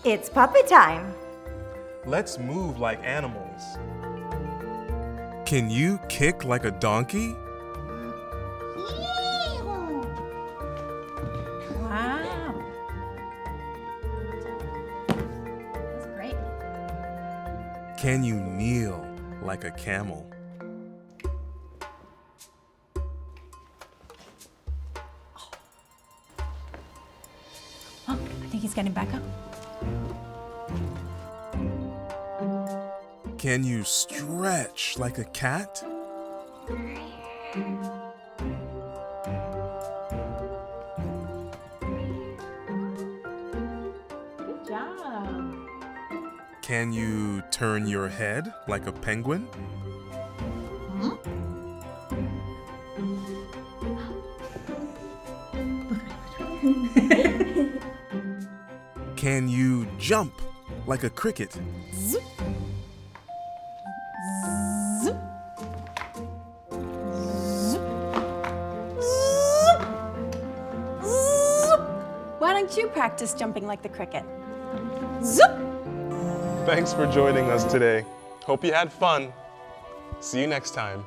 It's puppet time. Let's move like animals. Can you kick like a donkey? Wow. That's great. Can you kneel like a camel? Oh, I think he's getting back up. Can you stretch like a cat? Good job. Can you turn your head like a penguin? Can you jump like a cricket? Zoop. Zoop. Zoop. Zoop. Zoop. Why don't you practice jumping like the cricket? Zoop. Thanks for joining us today. Hope you had fun. See you next time.